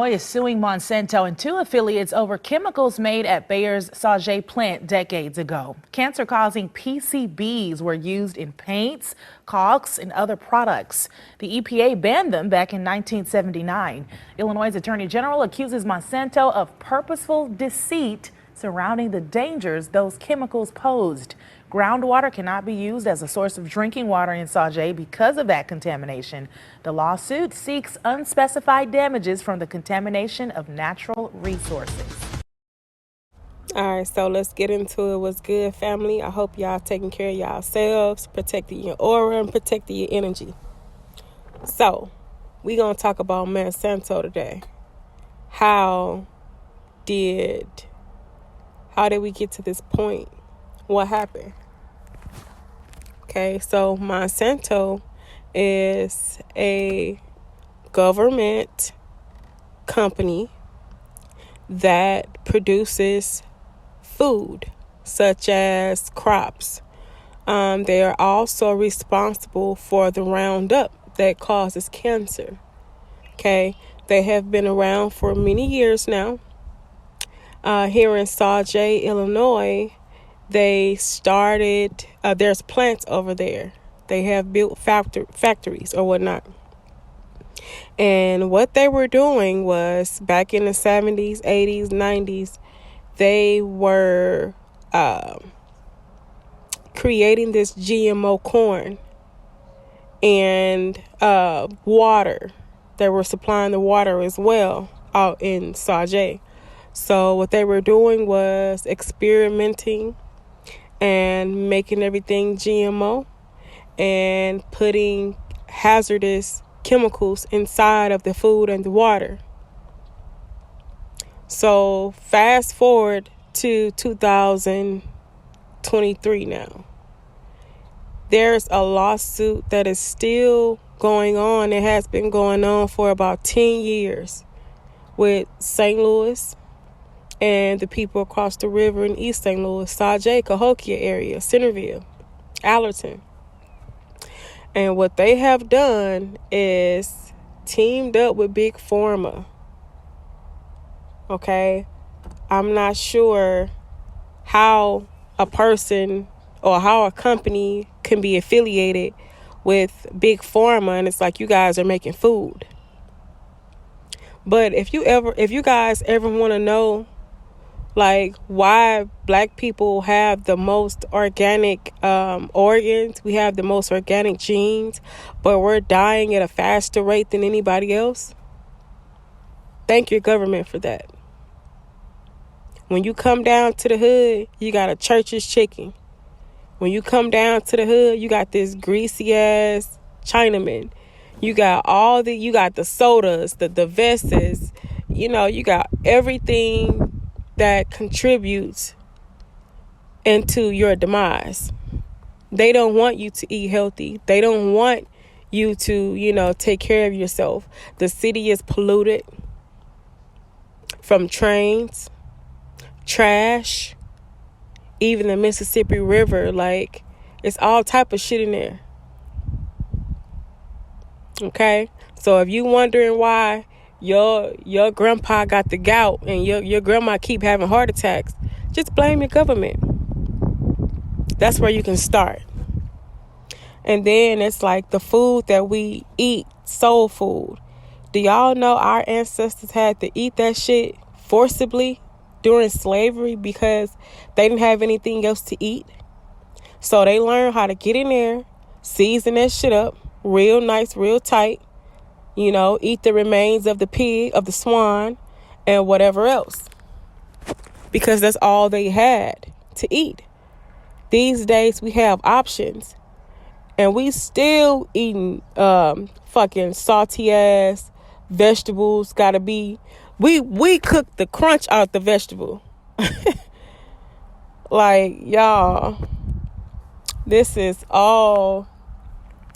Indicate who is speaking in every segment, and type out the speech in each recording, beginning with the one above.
Speaker 1: Is suing Monsanto and two affiliates over chemicals made at Bayer's Sauget plant decades ago. Cancer-causing PCBs were used in paints, caulks, and other products. The EPA banned them back in 1979. Illinois' Attorney General accuses Monsanto of purposeful deceit surrounding the dangers those chemicals posed. Groundwater cannot be used as a source of drinking water in Sauget because of that contamination. The lawsuit seeks unspecified damages from the contamination of natural resources.
Speaker 2: All right, so let's get into it. What's good, family? I hope y'all taking care of yourselves, protecting your aura, and protecting your energy. So, we going to talk about Monsanto today. How did we get to this point? What happened? Okay, so Monsanto is a government company that produces food, such as crops. They are also responsible for the Roundup that causes cancer. Okay, they have been around for many years now. Here in Sauget, Illinois, they started, there's plants over there. They have built factories or whatnot. And what they were doing was, back in the 70s, 80s, 90s, they were creating this GMO corn and water. They were supplying the water as well out in Sauget. So what they were doing was experimenting and making everything GMO and putting hazardous chemicals inside of the food and the water. So fast forward to 2023 now. There's a lawsuit that is still going on. It has been going on for about 10 years with St. Louis and the people across the river in East St. Louis, Sauget, Cahokia area, Centerville, Allerton. And what they have done is teamed up with Big Pharma. Okay? I'm not sure how a person or how a company can be affiliated with Big Pharma, and it's like you guys are making food. But if you guys ever want to know, like, why black people have the most organic organs, we have the most organic genes, but we're dying at a faster rate than anybody else, thank your government for that. When you come down to the hood, you got a church's chicken. When you come down to the hood, you got this greasy ass Chinaman. You got the sodas, the vests, you got everything that contributes into your demise. They don't want you to eat healthy. They don't want you to, take care of yourself. The city is polluted from trains, trash, even the Mississippi River. Like, it's all type of shit in there. Okay? So if you wondering why your grandpa got the gout and your grandma keep having heart attacks, just blame your government. That's where you can start. And then it's like the food that we eat, soul food. Do y'all know our ancestors had to eat that shit forcibly during slavery because they didn't have anything else to eat? So they learned how to get in there, season that shit up real nice, real tight, eat the remains of the pig, of the swan, and whatever else, because that's all they had to eat. These days we have options, and we still eating fucking salty ass vegetables. Gotta be, we cook the crunch out the vegetable. Like, y'all, this is all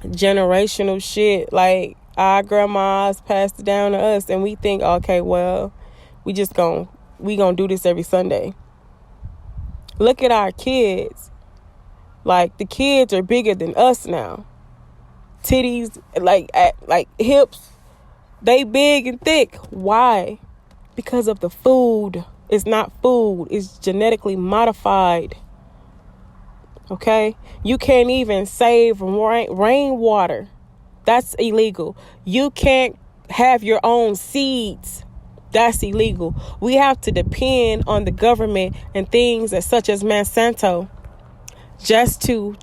Speaker 2: generational shit. Like, our grandmas passed it down to us, and we think, okay, well, we gonna do this every Sunday. Look at our kids. Like, the kids are bigger than us now. Titties, like hips, They big and thick. Why? Because of the food. It's not food. It's genetically modified. Okay? You can't even save rainwater. That's illegal. You can't have your own seeds. That's illegal. We have to depend on the government and things such as Monsanto just to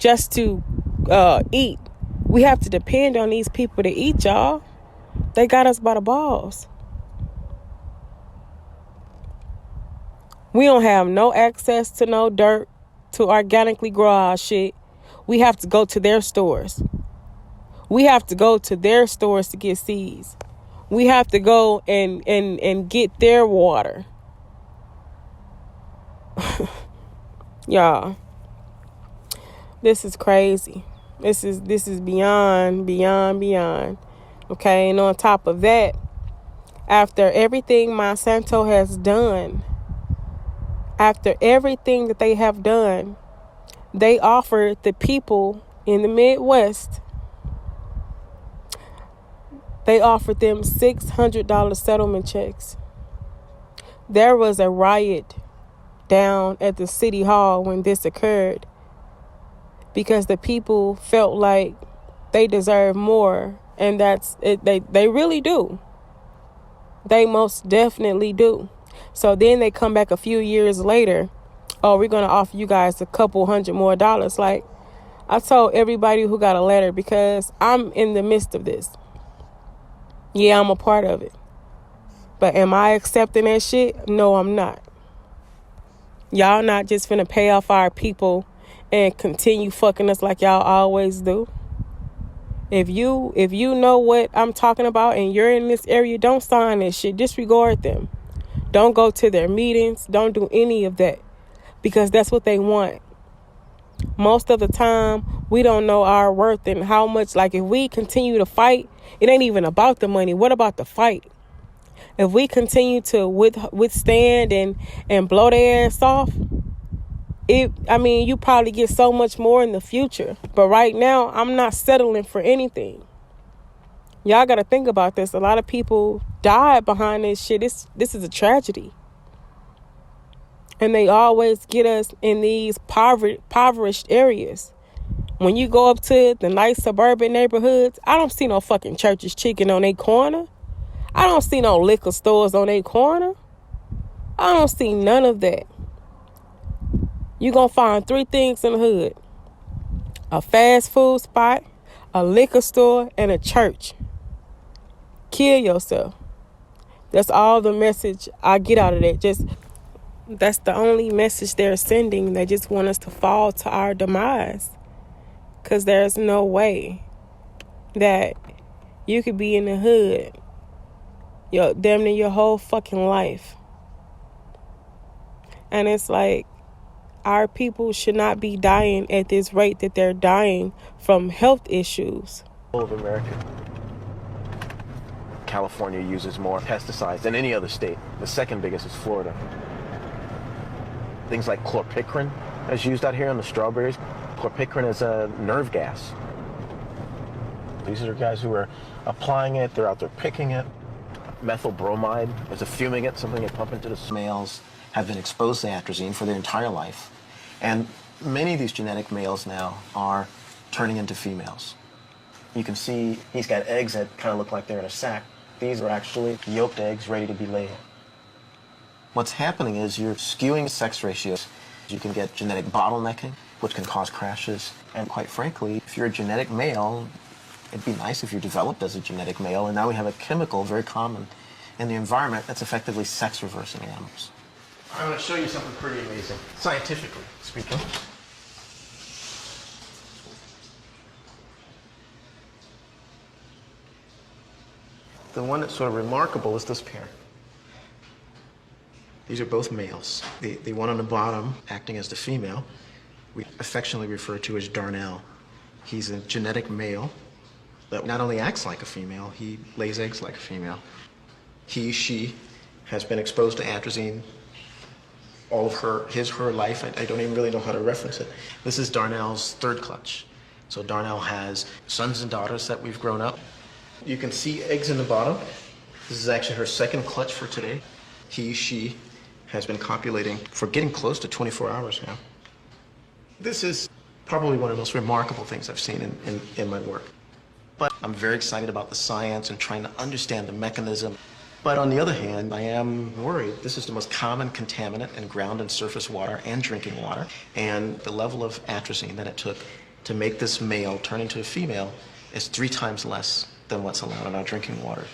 Speaker 2: eat. We have to depend on these people to eat, y'all. They got us by the balls. We don't have no access to no dirt to organically grow our shit. We have to go to their stores. We have to go to their stores to get seeds. We have to go and get their water. Y'all, this is crazy. This is beyond. Okay, and on top of that, after everything Monsanto has done, after everything that they have done, they offered the people in the Midwest, they offered them $600 settlement checks. There was a riot down at the city hall when this occurred because the people felt like they deserve more, and that's it. They really do. They most definitely do. So then they come back a few years later. Oh, we're going to offer you guys a couple $100 more. Like, I told everybody who got a letter, because I'm in the midst of this. Yeah, I'm a part of it. But am I accepting that shit? No, I'm not. Y'all not just finna pay off our people and continue fucking us like y'all always do. If you know what I'm talking about and you're in this area, don't sign this shit. Disregard them. Don't go to their meetings. Don't do any of that, because that's what they want. Most of the time, we don't know our worth and how much. Like, if we continue to fight, it ain't even about the money. What about the fight? If we continue to withstand and blow their ass off, you probably get so much more in the future. But right now, I'm not settling for anything. Y'all got to think about this. A lot of people died behind this shit. This is a tragedy. And they always get us in these impoverished areas. When you go up to the nice suburban neighborhoods, I don't see no fucking Church's Chicken on their corner. I don't see no liquor stores on their corner. I don't see none of that. You're going to find 3 things in the hood: a fast food spot, a liquor store, and a church. Kill yourself. That's all the message I get out of that. That's the only message they're sending. They just want us to fall to our demise. Because there's no way that you could be in the hood damn near your whole fucking life. And it's like, our people should not be dying at this rate that they're dying from health issues.
Speaker 3: All of America. California uses more pesticides than any other state. The second biggest is Florida. Things like chlorpicrin is used out here on the strawberries. Chlorpicrin is a nerve gas. These are guys who are applying it. They're out there picking it. Methyl bromide is a fumigant, something they pump into the males have been exposed to atrazine for their entire life. And many of these genetic males now are turning into females. You can see he's got eggs that kind of look like they're in a sack. These are actually yolked eggs ready to be laid. What's happening is you're skewing sex ratios. You can get genetic bottlenecking, which can cause crashes. And quite frankly, if you're a genetic male, it'd be nice if you developed as a genetic male. And now we have a chemical very common in the environment that's effectively sex reversing animals. I'm going to show you something pretty amazing, scientifically speaking. The one that's sort of remarkable is this pair. These are both males. The one on the bottom, acting as the female, we affectionately refer to as Darnell. He's a genetic male that not only acts like a female, he lays eggs like a female. She has been exposed to atrazine all of her life. I don't even really know how to reference it. This is Darnell's third clutch. So Darnell has sons and daughters that we've grown up. You can see eggs in the bottom. This is actually her second clutch for today. She has been copulating for getting close to 24 hours now. This is probably one of the most remarkable things I've seen in my work. But I'm very excited about the science and trying to understand the mechanism. But on the other hand, I am worried. This is the most common contaminant in ground and surface water and drinking water. And the level of atrazine that it took to make this male turn into a female is 3 times less than what's allowed in our drinking water.